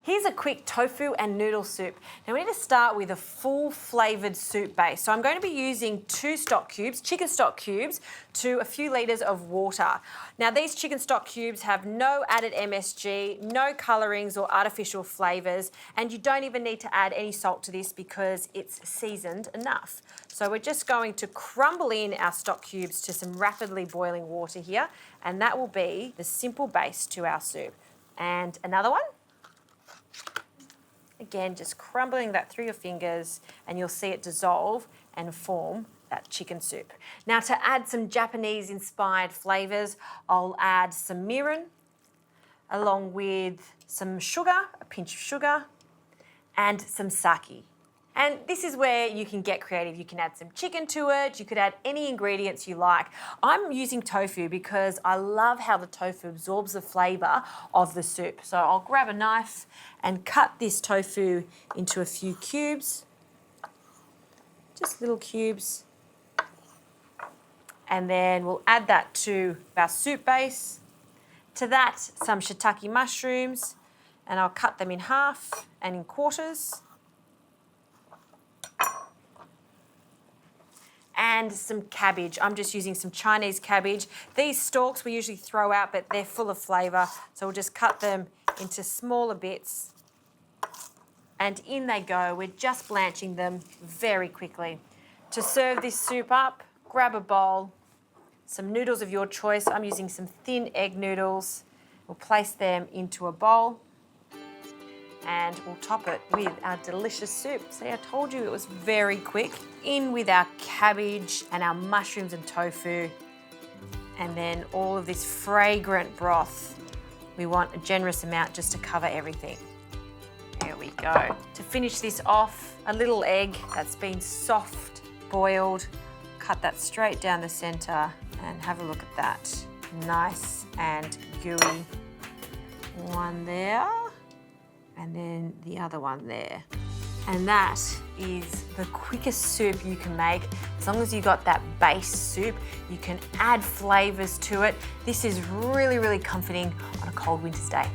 Here's a quick tofu and noodle soup. Now we need to start with a full flavoured soup base. So I'm going to be using 2 stock cubes, chicken stock cubes, to a few litres of water. Now these chicken stock cubes have no added MSG, no colourings or artificial flavours, and you don't even need to add any salt to this because it's seasoned enough. So we're just going to crumble in our stock cubes to some rapidly boiling water here, and that will be the simple base to our soup. And another one. Again, just crumbling that through your fingers and you'll see it dissolve and form that chicken soup. Now to add some Japanese inspired flavours, I'll add some mirin along with some sugar, a pinch of sugar, and some sake. And this is where you can get creative. You can add some chicken to it, you could add any ingredients you like. I'm using tofu because I love how the tofu absorbs the flavour of the soup. So I'll grab a knife and cut this tofu into a few cubes, just little cubes. And then we'll add that to our soup base. To that, some shiitake mushrooms, and I'll cut them in half and in quarters. And some cabbage. I'm just using some Chinese cabbage. These stalks we usually throw out, but they're full of flavour. So we'll just cut them into smaller bits. And in they go. We're just blanching them very quickly. To serve this soup up, grab a bowl, some noodles of your choice. I'm using some thin egg noodles. We'll place them into a bowl. And we'll top it with our delicious soup. See, I told you it was very quick. In with our cabbage and our mushrooms and tofu. And then all of this fragrant broth. We want a generous amount just to cover everything. There we go. To finish this off, a little egg that's been soft boiled. Cut that straight down the centre and have a look at that. Nice and gooey. One there. And then the other one there. And that is the quickest soup you can make. As long as you got that base soup, you can add flavours to it. This is really, really comforting on a cold winter's day.